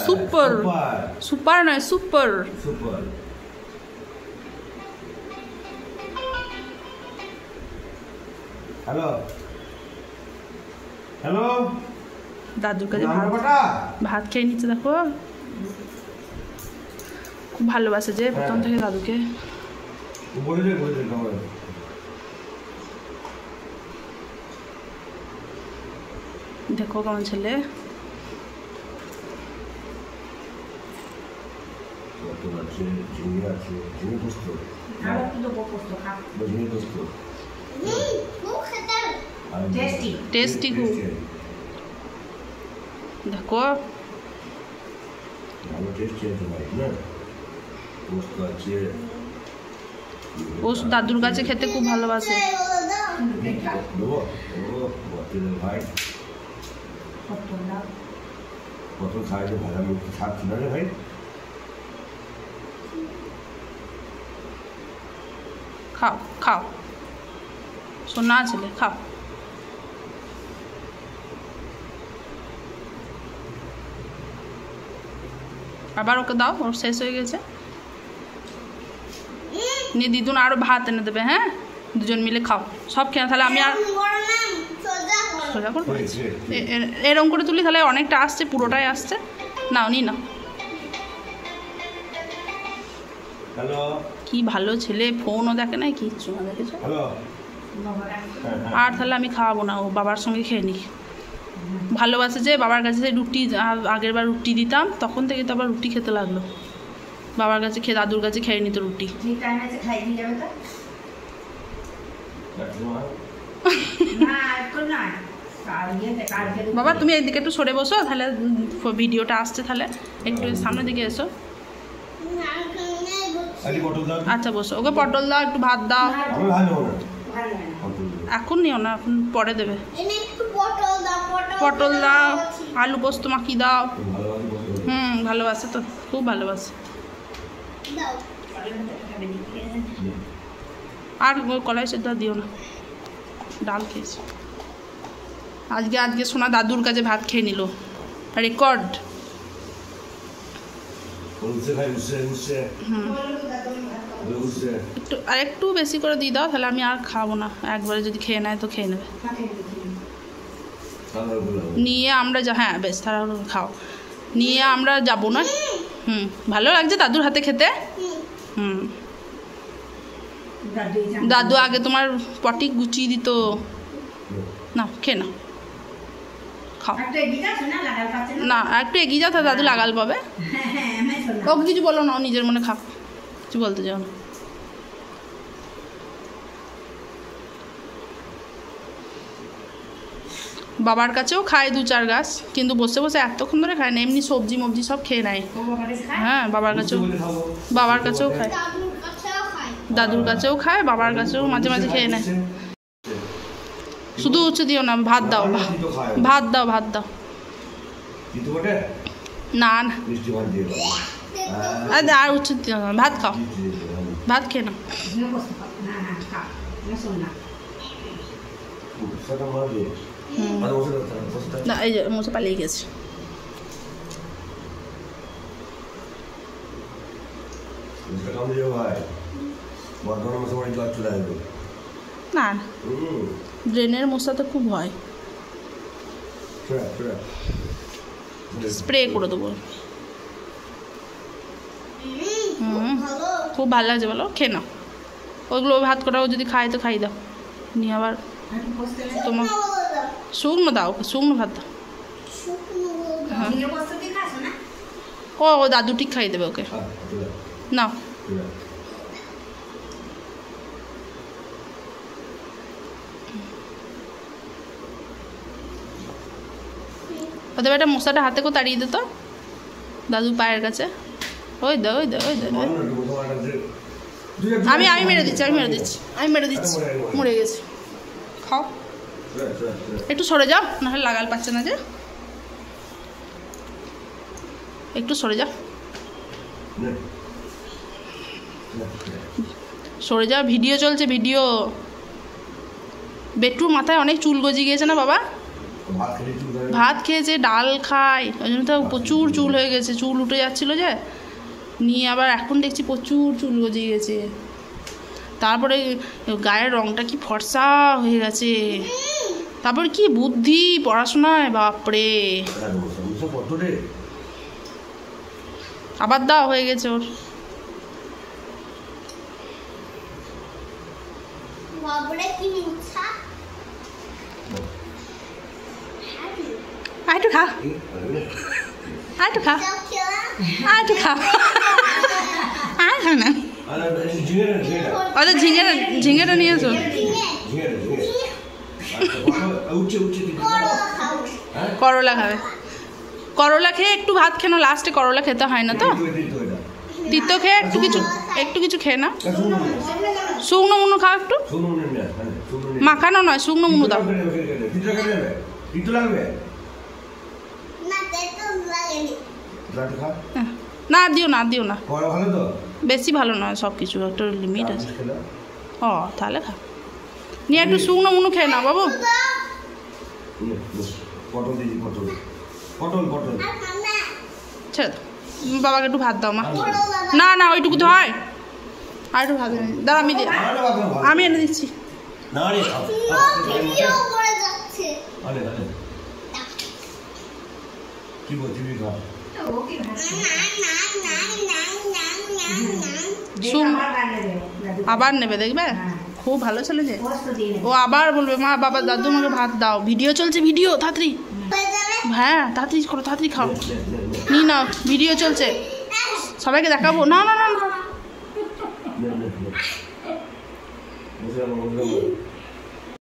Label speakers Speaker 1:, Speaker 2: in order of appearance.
Speaker 1: Super super নয় super
Speaker 2: super. Hello hello,
Speaker 1: দাদুর কাছে ভাত খেয়ে নিচ্ছে দেখো, খুব ভালোবাসে যে প্রথম থেকে দাদুকে। দেখো কেমন ছেলে। টেস্টি খুব, দেখো ও দাদুর কাছে খেতে খুব ভালোবাসে। খাও খাও সোনা ছেলে খাও। আবার ওকে দাও, ওর শেষ হয়ে গেছে। নিয়ে দিদুন আরো ভাত এনে দেবে। হ্যাঁ দুজন মিলে খাও সব খেয়ে, তাহলে আমি আর সোজা করবো এরকম করে তুলি, তাহলে অনেকটা আসছে, পুরোটাই আসছে। নাও নি নাও। কি ভালো ছেলে, ফোনও দেখে না কিচ্ছু না, দেখেছো। আর তাহলে আমি খাওয়াবো না, ও বাবার সঙ্গে খেয়ে নি। ভালোবাসে যে বাবার কাছে রুটি, আগের বার রুটি দিতাম তখন থেকে তো আবার রুটি খেতে লাগলো। বাবার কাছে খেয়ে দাদুর কাছে খেয়ে নিত রুটি। বাবা তুমি এইদিকে একটু সরে বসো, তাহলে ভিডিওটা আসছে, তাহলে একটু সামনের দিকে এসো। আচ্ছা বসো, ওকে পটল দাও, একটু ভাত দাও। এখন নিও না, এখন পরে দেবে। পটল দাও, আলু পোস্ত মাখি দাও। ভালোবাসে তো, খুব ভালোবাসে। আর কলাই সেদ্ধ দিও না, ডাল খেয়েছি। আজকে সোনা দাদুর কাছে ভাত খেয়ে নিল, রেকর্ড। একটু আর একটু বেশি করে দিয়ে দাও, তাহলে আমি আর খাবো না। একবারে যদি খেয়ে নেয় তো খেয়ে নেবে। নিয়ে আমরা হ্যাঁ বেশ তাহলে খাও। নিয়ে আমরা যাবো না। ভালো লাগছে দাদুর হাতে খেতে। দাদু আগে তোমার পটি গুছিয়ে দিত। না খেয়ে নাও, খাও। না একটু এগিয়ে যাও, তাহলে দাদু লাগাল পাবে। ওকে কিছু বলো না, নিজের মনে খাও, কিছু বলতে যাও না। বাবার কাছেও খায় 2-4 গাছ, কিন্তু বসে বসে এতক্ষণ ধরে খায় না, এমনি সবজি মবজি সব খেয়ে নেয়। হ্যাঁ বাবার কাছেও খায়, দাদুর কাছেও খায়, বাবার কাছেও মাঝে মাঝে খেয়ে নেয়। শুধু উচ্ছে দিও না, ভাত দাও, ভাত দাও, ভাত দাও। না না আর উচ্ছে দিও না, ভাত খাও, ভাত খেয়ে নাও। না এই যে মশা পালিয়ে গেছে। না ড্রেনের মশা তো খুব হয়, স্প্রে করে দেবো। খুব ভালো লাগছে বলো, খেয়ে নাও। ওইগুলো ভাত করাও যদি খায় তো খাই দাও। নিয়ে আবার তোমার শুকনো দাও, শুকনো ভাত দাও। ও দাদু ঠিক খাইয়ে দেবে ওকে। নাও ওদের একটা মশাটা হাতে করে তাড়িয়ে দিত দাদু পায়ের কাছে। ওই দে ওই দে ওই দে। আমি মেরে দিচ্ছি, আমি মেরে দিচ্ছি, মরে গেছে। খাও, একটু সরে যাও, নাহলে লাগাল পাচ্ছে না যে। একটু সরে যাও, সরে যাও, ভিডিও চলছে, ভিডিও। বেটুর মাথায় অনেক চুল গজিয়ে গিয়েছে না বাবা, ভাত খেয়েছে, ডাল খায়, ওই জন্য তো প্রচুর চুল হয়ে গেছে, চুল উঠে যাচ্ছিলো যে, নিয়ে আবার এখন দেখছি প্রচুর চুল গজিয়ে গেছে। তারপরে গায়ের রঙটা কি ফর্সা হয়ে গেছে। তারপর কি বুদ্ধি পড়াশোনায়, বাপরে। আবার দাও হয়ে গেছে ওর। আরেকটু খা, আরেকটু খা, আরেকটু খা, আর খা না। ঝিঙেটা নিয়ে এসো। করলা খাবে, করলা খেয়ে একটু ভাত খেয়ে না, লাস্টে করলা খেতে হয় না তো, তিতো খেয়ে একটু কিছু খেয়ে না। শুকনো মুনো খাও একটু, মাখানো নয়, শুকনো মুনো দাও। না দিও না, বেশি ভালো নয়, সব কিছু একটা লিমিট আছে। ও তাহলে খা, নিয়ে একটু শুকনো মুনো খেয়ে না বাবু। ছেড়ে দাও, বাবাকে একটু ভাত দাও মা। না ওইটুকু তো হয়, আর একটু ভাত দাও, আমি এনে দিচ্ছি। আবার নেবে, দেখবে খুব ভালো ছেলে যে, ও আবার বলবে মা বাবা দাদু আমাকে ভাত দাও, ভিডিও চলছে, ভিডিও তাড়াতাড়ি, হ্যাঁ তাড়াতাড়ি করো, তাড়াতাড়ি খাও, নি না ভিডিও চলছে, সবাইকে দেখাবো। না